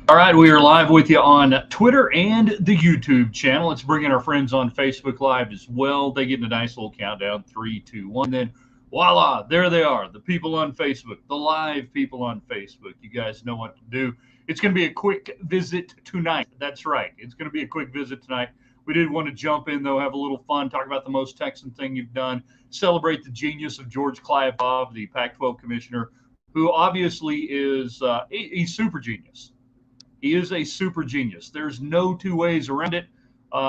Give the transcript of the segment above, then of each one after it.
All right, we are live with you on Twitter and the YouTube channel. Let's bring in our friends on Facebook Live as well. They get a nice little countdown, 3, 2, 1. Then voila, there they are, the people on Facebook, the live people on Facebook. You guys know what to do. It's going to be a quick visit tonight. That's right. It's going to be a quick visit tonight. We did want to jump in, though, have a little fun, talk about the most Texan thing you've done, celebrate the genius of George Kliavkoff, the Pac-12 commissioner, who obviously is he's super genius. He is a super genius. There's no two ways around it.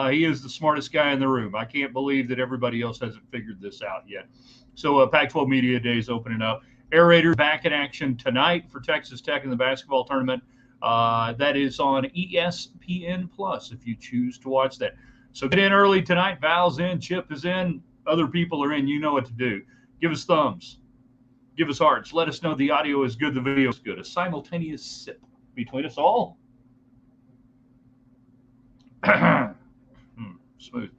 He is the smartest guy in the room. I can't believe that everybody else hasn't figured this out yet. So Pac-12 Media Day is opening up. Air Raiders back in action tonight for Texas Tech in the basketball tournament. That is on ESPN Plus if you choose to watch that. So get in early tonight. Val's in. Chip is in. Other people are in. You know what to do. Give us thumbs. Give us hearts. Let us know the audio is good. The video is good. A simultaneous sip between us all. Smooth.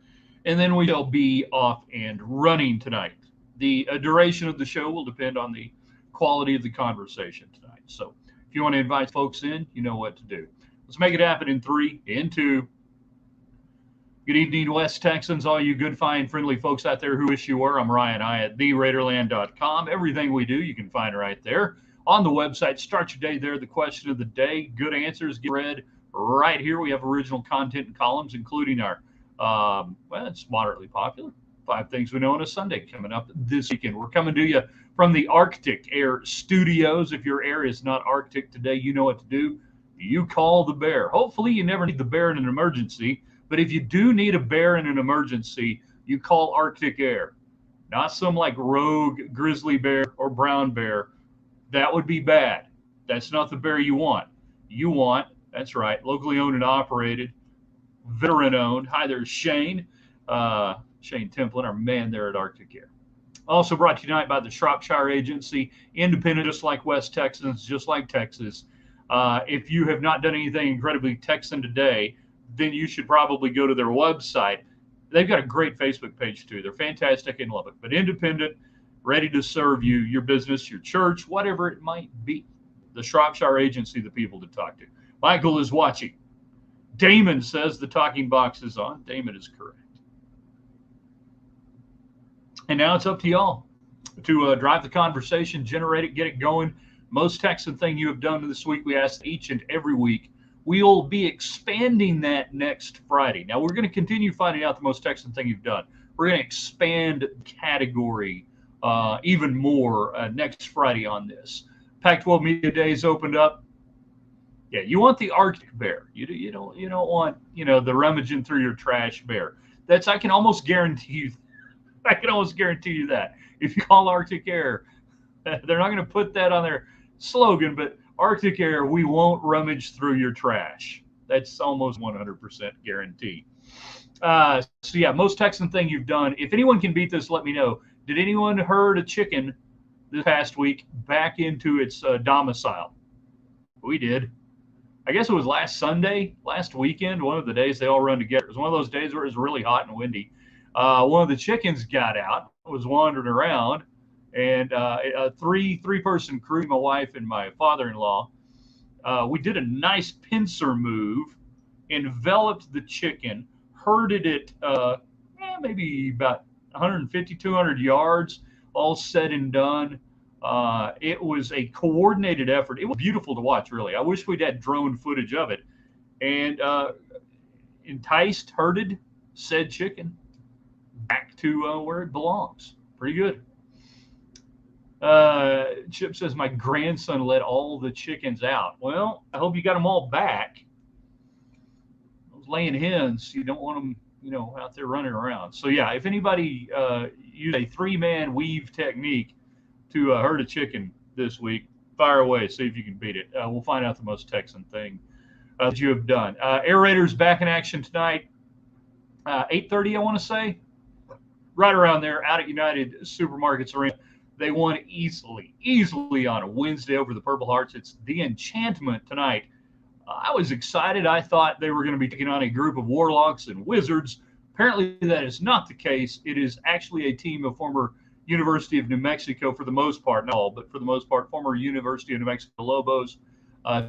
And then we will be off and running tonight. The duration of the show will depend on the quality of the conversation tonight. So if you want to invite folks in, you know what to do. Let's make it happen in 3, in 2. Good evening, West Texans, all you good, fine, friendly folks out there who wish you were. I'm Ryan I at TheRaiderland.com. Everything we do, you can find right there on the website. Start your day there. The question of the day, good answers get read right here. We have original content and columns, including our, well, it's moderately popular, 5 Things We Know on a Sunday coming up this weekend. We're coming to you from the Arctic Air Studios. If your air is not Arctic today, you know what to do. You call the bear. Hopefully you never need the bear in an emergency, but if you do need a bear in an emergency, you call Arctic Air. Not some like rogue grizzly bear or brown bear. That would be bad. That's not the bear you want. You want, that's right, locally owned and operated, veteran owned. Hi, there's Shane. Shane Templin, our man there at Arctic Air. Also brought to you tonight by the Shropshire Agency, independent, just like West Texans, just like Texas. If you have not done anything incredibly Texan today, then you should probably go to their website. They've got a great Facebook page, too. They're fantastic in Lubbock, but independent, ready to serve you, your business, your church, whatever it might be. The Shropshire Agency, the people to talk to. Michael is watching. Damon says the talking box is on. Damon is correct. And now it's up to y'all to drive the conversation, generate it, get it going. Most Texan thing you have done this week, we ask each and every week. We'll be expanding that next Friday. Now, we're going to continue finding out the most Texan thing you've done. We're going to expand category even more next Friday on this. Pac-12 Media Days opened up. Yeah, you want the Arctic bear. You don't want the rummaging through your trash bear. I can almost guarantee you. I can almost guarantee you that if you call Arctic Air, they're not going to put that on their slogan, but Arctic Air, we won't rummage through your trash. That's almost 100% guarantee. So yeah, most Texan thing you've done. If anyone can beat this, let me know. Did anyone herd a chicken this past week back into its domicile? We did. I guess it was last weekend, one of the days they all run together. It was one of those days where it was really hot and windy. One of the chickens got out, was wandering around, and a three-person crew, my wife and my father-in-law, we did a nice pincer move, enveloped the chicken, herded it maybe about 150, 200 yards, all said and done. It was a coordinated effort. It was beautiful to watch, really. I wish we'd had drone footage of it. And enticed, herded said chicken back to where it belongs. Pretty good. Chip says, my grandson let all the chickens out. Well, I hope you got them all back. Those laying hens, you don't want them, out there running around. So, yeah, if anybody used a 3-man weave technique to herd a chicken this week, fire away, see if you can beat it. We'll find out the most Texan thing that you have done. Air Raiders back in action tonight, 8:30, I want to say. Right around there, out at United Supermarkets Arena. They won easily on a Wednesday over the Purple Hearts. It's the enchantment tonight. I was excited. I thought they were going to be taking on a group of warlocks and wizards. Apparently, that is not the case. It is actually a team of former University of New Mexico, for the most part, not all, but for the most part, former University of New Mexico Lobos.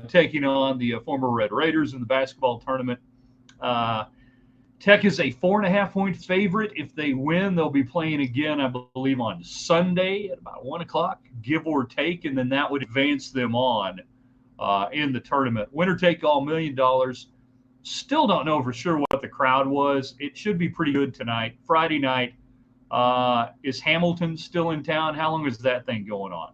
taking on the former Red Raiders in the basketball tournament. Tech is a 4.5-point favorite. If they win, they'll be playing again, I believe, on Sunday at about 1 o'clock, give or take, and then that would advance them on in the tournament. Winner take all, $1 million. Still don't know for sure what the crowd was. It should be pretty good tonight. Friday night. Is Hamilton still in town? How long is that thing going on?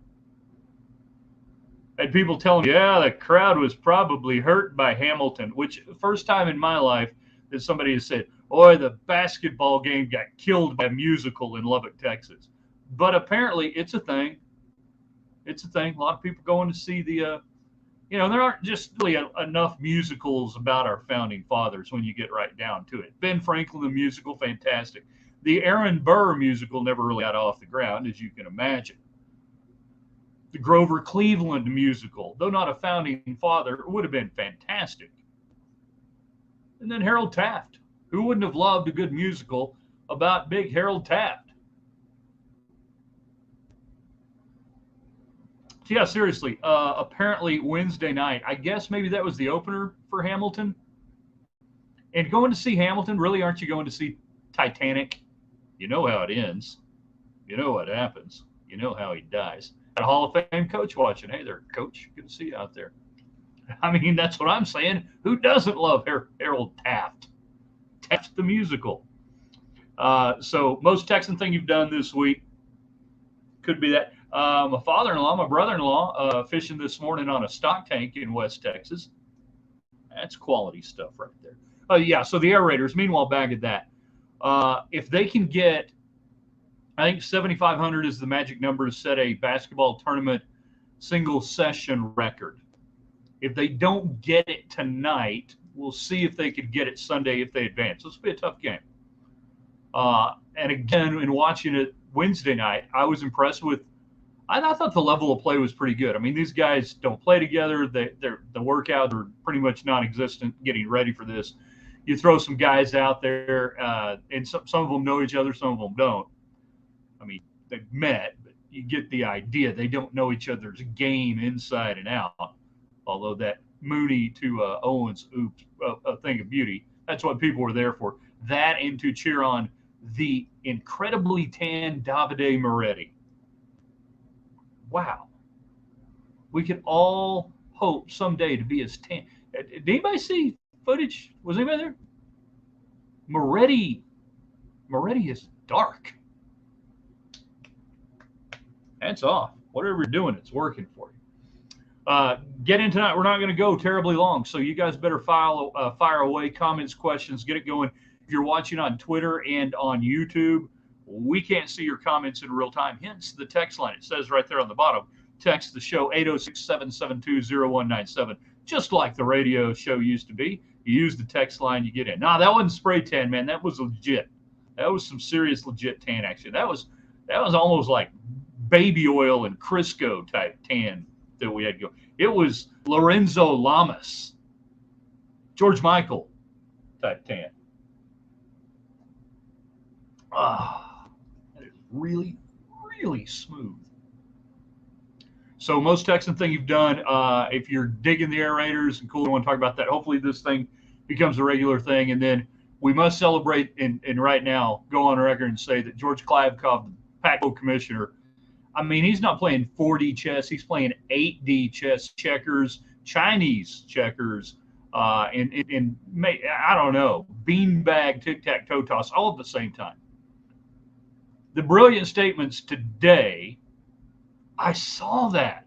And people telling me, yeah, the crowd was probably hurt by Hamilton, which first time in my life that somebody has said, boy, the basketball game got killed by a musical in Lubbock, Texas. But apparently it's a thing. It's a thing. A lot of people going to see the, there aren't just really enough musicals about our founding fathers when you get right down to it. Ben Franklin, the musical, fantastic. The Aaron Burr musical never really got off the ground, as you can imagine. The Grover Cleveland musical, though not a founding father, would have been fantastic. And then Harold Taft. Who wouldn't have loved a good musical about big Harold Taft? So yeah, seriously, apparently Wednesday night, I guess maybe that was the opener for Hamilton. And going to see Hamilton, really, aren't you going to see Titanic? You know how it ends. You know what happens. You know how he dies. Got a Hall of Fame coach watching. Hey there, coach. Good to see you out there. I mean, that's what I'm saying. Who doesn't love Harold Taft? Taft the musical. So most Texan thing you've done this week could be that. My father-in-law, my brother-in-law, fishing this morning on a stock tank in West Texas. That's quality stuff right there. Yeah, so the Air Raiders, meanwhile, back at that. If they can get, I think 7,500 is the magic number to set a basketball tournament single session record. If they don't get it tonight, we'll see if they could get it Sunday if they advance. This will be a tough game. And again, in watching it Wednesday night, I was impressed with. I thought the level of play was pretty good. I mean, these guys don't play together. The workouts are pretty much non-existent getting ready for this. You throw some guys out there, and some of them know each other, some of them don't. I mean, they've met, but you get the idea. They don't know each other's game inside and out. Although that Mooney to Owens, oops, a thing of beauty. That's what people were there for. That and to cheer on the incredibly tan Davide Moretti. Wow. We could all hope someday to be as tan. Did anybody see footage? Was anybody there? Moretti is dark. That's off. Whatever you're doing, it's working for you. Get in tonight. We're not going to go terribly long, so you guys better fire away comments, questions, get it going. If you're watching on Twitter and on YouTube, we can't see your comments in real time. Hence the text line. It says right there on the bottom, text the show 806-772-0197, just like the radio show used to be. You use the text line, you get in. Nah, that wasn't spray tan, man. That was legit. That was some serious legit tan action. That was almost like baby oil and Crisco type tan that we had go. It was Lorenzo Lamas, George Michael type tan. That is really, really smooth. So most Texan thing you've done, if you're digging the Air Raiders and cool, I want to talk about that. Hopefully this thing becomes a regular thing. And then we must celebrate and right now go on record and say that George Kliavkoff, the PAC commissioner, I mean, he's not playing 4D chess. He's playing 8D chess, checkers, Chinese checkers, and I don't know, beanbag, tic-tac-toe toss, all at the same time. The brilliant statements today, I saw that.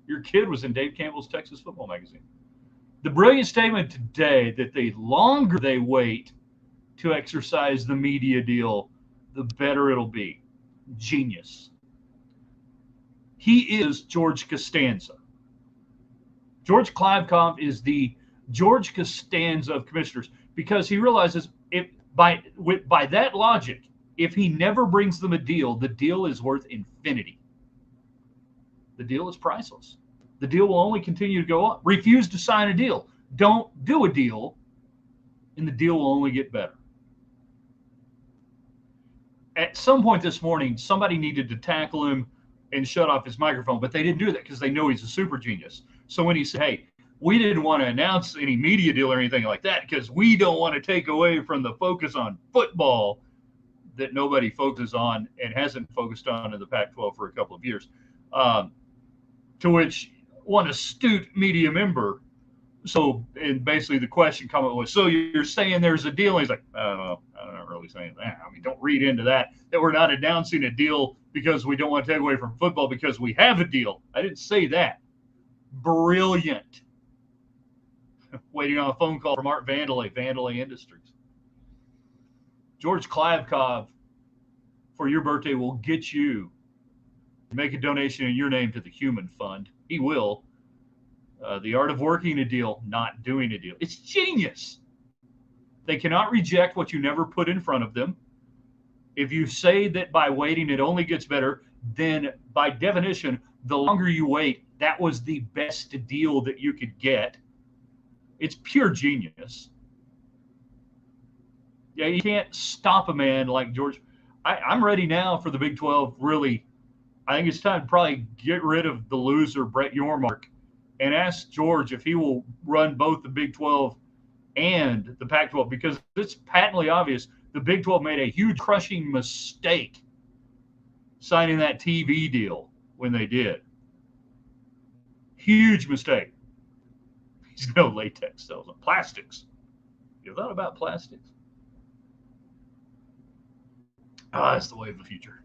Your kid was in Dave Campbell's Texas Football Magazine. The brilliant statement today that the longer they wait to exercise the media deal, the better it'll be. Genius. He is George Costanza. George Kliavkoff is the George Costanza of commissioners because he realizes by that logic, if he never brings them a deal, the deal is worth infinity. The deal is priceless. The deal will only continue to go up. Refuse to sign a deal. Don't do a deal, and the deal will only get better. At some point this morning, somebody needed to tackle him and shut off his microphone, but they didn't do that because they know he's a super genius. So when he said, hey, we didn't want to announce any media deal or anything like that because we don't want to take away from the focus on football that nobody focuses on and hasn't focused on in the Pac-12 for a couple of years. To which one astute media member, and basically the question comment was, so you're saying there's a deal? And he's like, I'm not really saying that. I mean, don't read into that we're not announcing a deal because we don't want to take away from football because we have a deal. I didn't say that. Brilliant. Waiting on a phone call from Art Vandalay Industries. George Klavkov, for your birthday, will get you make a donation in your name to the Human Fund. He will. The art of working a deal, not doing a deal. It's genius. They cannot reject what you never put in front of them. If you say that by waiting it only gets better, then by definition, the longer you wait, that was the best deal that you could get. It's pure genius. Yeah, you can't stop a man like George. I'm ready now for the Big 12, really. I think it's time to probably get rid of the loser, Brett Yormark, and ask George if he will run both the Big 12 and the Pac-12, because it's patently obvious the Big 12 made a huge crushing mistake signing that TV deal when they did. Huge mistake. There's no latex cells, plastics. You thought about plastics? That's the way of the future.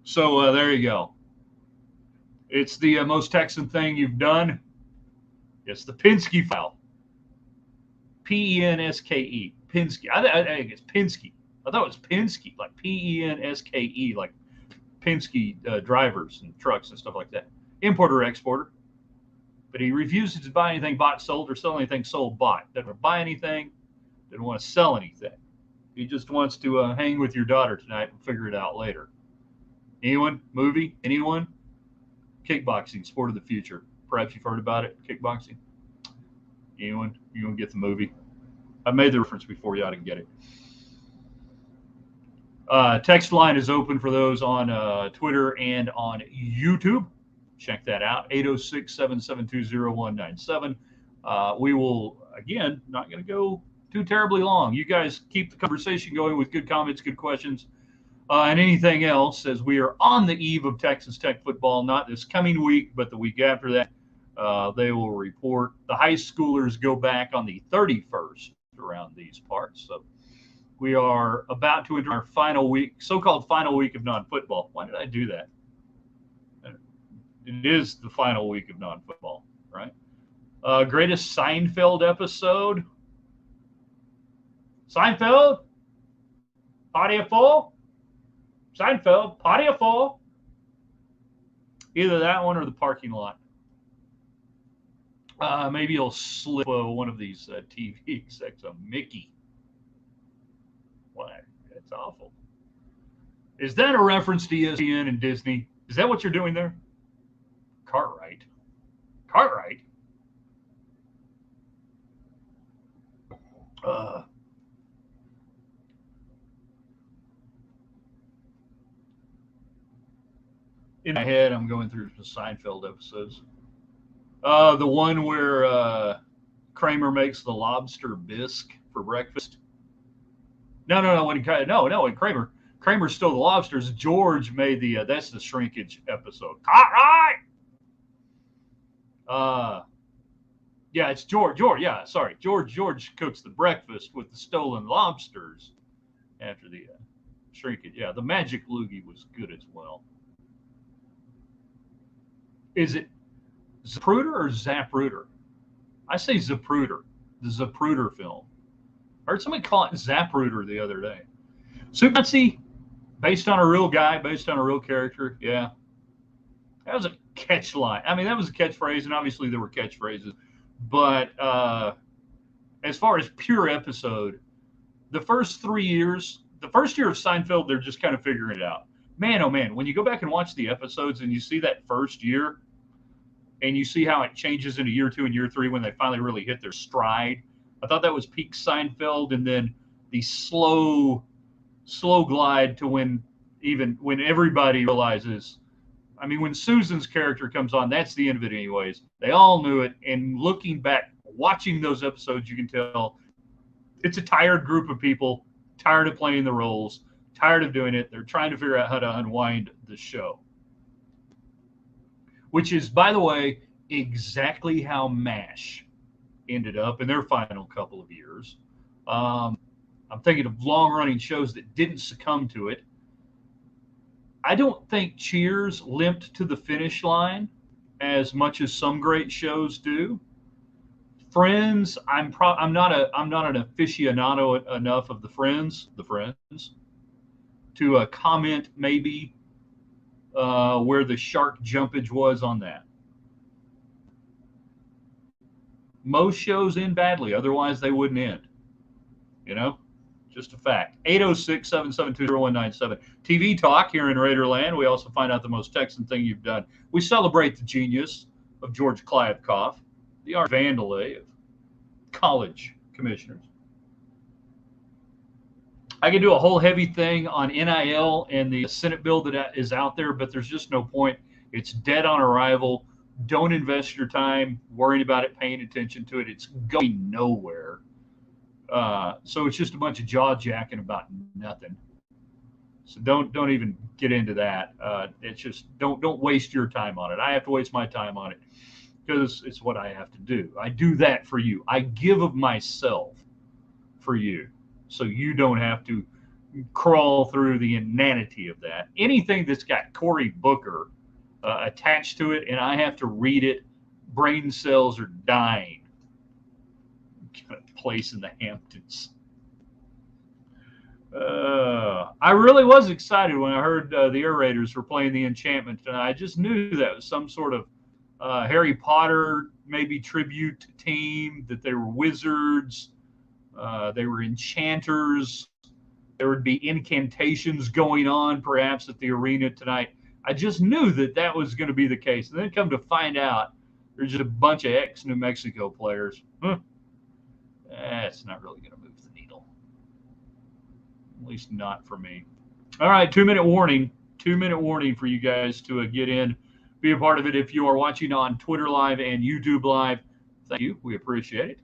So there you go. It's the most Texan thing you've done. It's the Penske file. Penske. Penske. I think it's Penske. I thought it was Penske, like Penske, like Penske drivers and trucks and stuff like that. Importer, exporter. But he refuses to buy anything bought, sold, or sell anything sold, bought. Doesn't buy anything. Doesn't want to sell anything. He just wants to hang with your daughter tonight and figure it out later. Anyone? Movie? Anyone? Kickboxing, sport of the future. Perhaps you've heard about it. Kickboxing. Anyone? You want to get the movie? I made the reference before. You ought to get it. Text line is open for those on Twitter and on YouTube. Check that out. 806-772-0197. We will, again, not going to go too terribly long. You guys keep the conversation going with good comments, good questions, and anything else, as we are on the eve of Texas Tech football, not this coming week, but the week after that. They will report. The high schoolers go back on the 31st around these parts. So we are about to enter our final week, so-called final week of non-football. Why did I do that? It is the final week of non-football, right? Greatest Seinfeld episode. Seinfeld, party full. Seinfeld, party full. Either that one or the parking lot. Maybe you'll slip one of these TV execs a Mickey. What? That's awful. Is that a reference to ESPN and Disney? Is that what you're doing there? Cartwright. In my head, I'm going through the Seinfeld episodes. The one where Kramer makes the lobster bisque for breakfast. No. When Kramer stole the lobsters, George made the that's the shrinkage episode. Yeah, it's George. Yeah, sorry. George cooks the breakfast with the stolen lobsters after the shrinkage. Yeah, the magic loogie was good as well. Is it Zapruder or Zapruder? I say Zapruder. The Zapruder film. I heard somebody call it Zapruder the other day. Supremacy, based on a real guy, based on a real character. Yeah. That was a catch line. I mean, that was a catchphrase, and obviously there were catchphrases. But as far as pure episode, the first year of Seinfeld, they're just kind of figuring it out. Man, oh man, when you go back and watch the episodes and you see that first year and you see how it changes into year 2 and year 3 when they finally really hit their stride, I thought that was peak Seinfeld, and then the slow glide to when everybody realizes I mean, when Susan's character comes on, that's the end of it anyways. They all knew it. And looking back, watching those episodes, you can tell it's a tired group of people, tired of playing the roles, tired of doing it. They're trying to figure out how to unwind the show. Which is, by the way, exactly how MASH ended up in their final couple of years. I'm thinking of long-running shows that didn't succumb to it. I don't think Cheers limped to the finish line as much as some great shows do. Friends, I'm not an aficionado enough of the Friends, to comment maybe where the shark jumpage was on that. Most shows end badly, otherwise they wouldn't end. You know, just a fact. 806-772-0197. TV talk here in Raiderland. We also find out the most Texan thing you've done. We celebrate the genius of George Kliavkoff, the art vandalay of college commissioners. I could do a whole heavy thing on NIL and the Senate bill that is out there, but there's just no point. It's dead on arrival. Don't invest your time worrying about it, paying attention to it. It's going nowhere. So it's just a bunch of jaw jacking about nothing. So don't even get into that. It's just don't waste your time on it. I have to waste my time on it because it's what I have to do. I do that for you. I give of myself for you, so you don't have to crawl through the inanity of that. Anything that's got Cory Booker attached to it, and I have to read it, brain cells are dying. Place in the Hamptons. I really was excited when I heard the Air Raiders were playing the Enchantment tonight. I just knew that was some sort of Harry Potter maybe tribute team, that they were wizards, they were enchanters. There would be incantations going on perhaps at the arena tonight. I just knew that was going to be the case. And then come to find out, there's just a bunch of ex-New Mexico players. It's not really going to move the needle. At least not for me. All right, 2-minute warning. 2-minute warning for you guys to get in. Be a part of it if you are watching on Twitter Live and YouTube Live. Thank you. We appreciate it.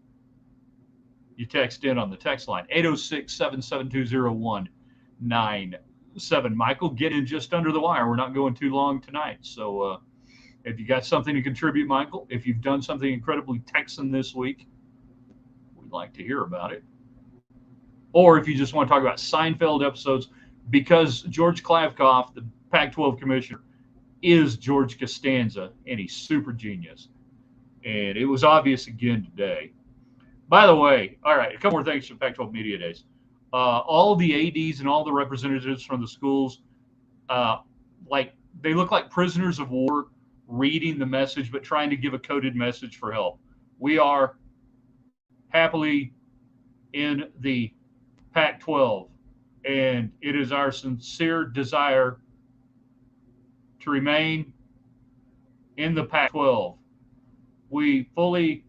You text in on the text line, 806-772-0197. Michael, get in just under the wire. We're not going too long tonight. So if you got something to contribute, Michael, if you've done something incredibly Texan this week, we'd like to hear about it. Or if you just want to talk about Seinfeld episodes, because George Kliavkoff, the Pac-12 commissioner, is George Costanza, and he's super genius. And it was obvious again today. By the way, all right, a couple more things from Pac-12 Media Days. All the ADs and all the representatives from the schools, they look like prisoners of war reading the message, but trying to give a coded message for help. We are happily in the Pac-12, and it is our sincere desire to remain in the Pac-12. We fully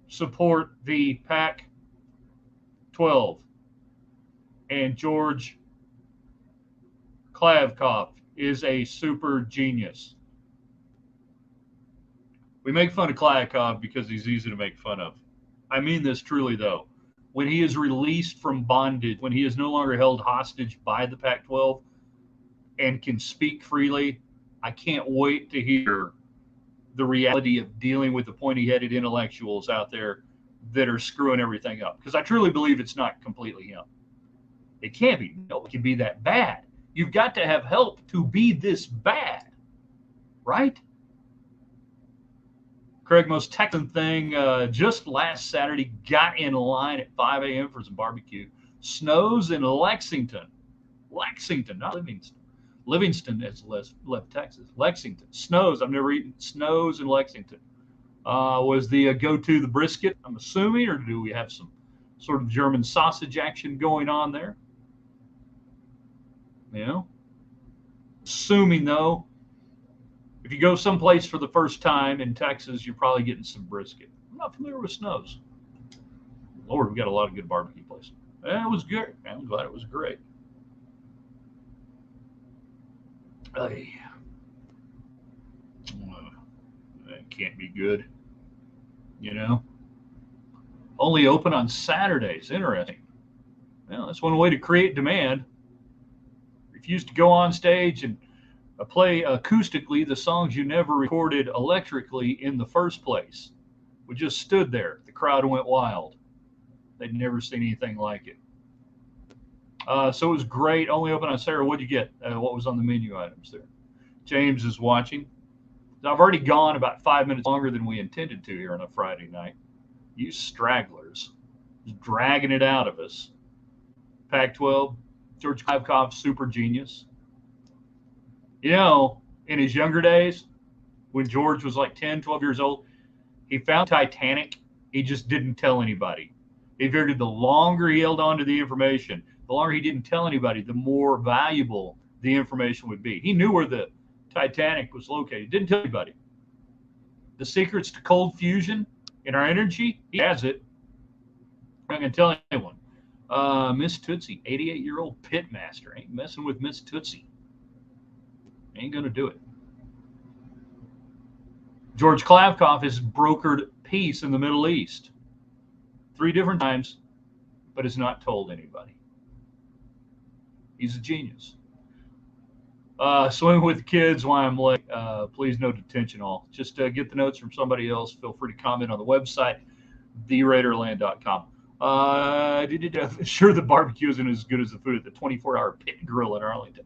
support the Pac-12, and George Kliavkoff is a super genius. We make fun of Kliavkoff because he's easy to make fun of. I mean this truly, though. When he is released from bondage, when he is no longer held hostage by the Pac-12 and can speak freely, I can't wait to hear the reality of dealing with the pointy-headed intellectuals out there that are screwing everything up. Because I truly believe it's not completely him. It can't be. No, it can be that bad. You've got to have help to be this bad, right? Craig, Most Texan Thing, just last Saturday, got in line at 5 a.m. for some barbecue. Snows in Lexington. Lexington, not Livingston. Livingston has left Texas. Lexington. Snows. I've never eaten snows in Lexington. Was the go-to the brisket, I'm assuming, or do we have some sort of German sausage action going on there? You know? Assuming, though, if you go someplace for the first time in Texas, you're probably getting some brisket. I'm not familiar with Snows. Lord, we've got a lot of good barbecue places. It was good. I'm glad it was great. Ay, that can't be good. You know, only open on Saturdays. Interesting. Well, that's one way to create demand. Refuse to go on stage and play acoustically the songs you never recorded electrically in the first place. We just stood there. The crowd went wild. They'd never seen anything like it. So it was great. Only open on Saturday. What'd you get? What was on the menu items there? James is watching. I've already gone about 5 minutes longer than we intended to here on a Friday night. You stragglers, just dragging it out of us. Pac-12, George Kliavkoff, super genius. You know, in his younger days, when George was like 10, 12 years old, he found Titanic. He just didn't tell anybody. He figured the longer he held on to the information, the longer he didn't tell anybody, the more valuable the information would be. He knew where the Titanic was located. He didn't tell anybody. The secrets to cold fusion in our energy, he has it. I'm not going to tell anyone. Miss Tootsie, 88-year-old pitmaster. Ain't messing with Miss Tootsie. Ain't going to do it. George Kliavkoff has brokered peace in the Middle East 3 different times, but has not told anybody. He's a genius. Swimming with kids while I'm late. Please no detention all. Just get the notes from somebody else. Feel free to comment on the website, theraiderland.com. Sure, the barbecue isn't as good as the food at the 24-hour Pit Grill in Arlington.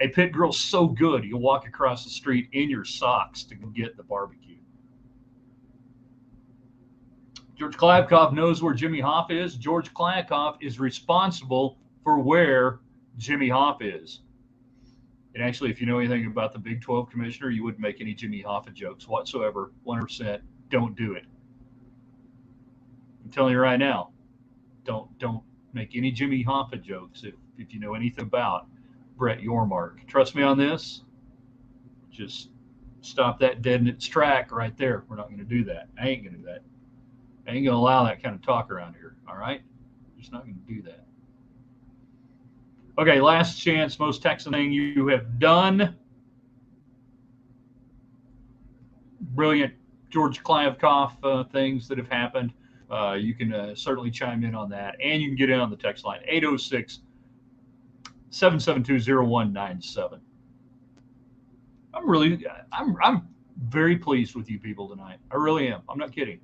A Pit Grill's so good, you walk across the street in your socks to get the barbecue. George Kliavkoff knows where Jimmy Hoffa is. George Kliavkoff is responsible for where Jimmy Hoffa is. And actually, if you know anything about the Big 12 commissioner, you wouldn't make any Jimmy Hoffa jokes whatsoever. 100%. Don't do it. I'm telling you right now, don't make any Jimmy Hoffa jokes if you know anything about Brett Yormark. Trust me on this. Just stop that dead in its track right there. We're not going to do that. I ain't going to do that. I ain't going to allow that kind of talk around here. All right? Just not going to do that. Okay, last chance, Most Texan Thing you have done. Brilliant George Kliavkoff things that have happened. You can certainly chime in on that. And you can get in on the text line, 806-772-0197. I'm very pleased with you people tonight. I really am. I'm not kidding.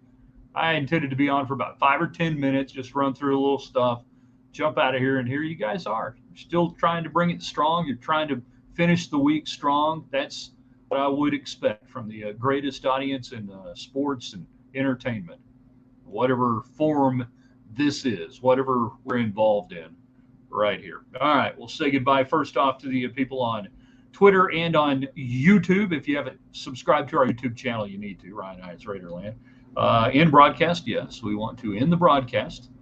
I intended to be on for about 5 or 10 minutes, just run through a little stuff, jump out of here, and here you guys are. You're still trying to bring it strong. You're trying to finish the week strong. That's what I would expect from the greatest audience in sports and entertainment, whatever form this is, whatever we're involved in right here. All right, we'll say goodbye first off to the people on Twitter and on YouTube. If you haven't subscribed to our YouTube channel, you need to. Ryan Hyatt's Raiderland. In broadcast, yes, we want to end the broadcast.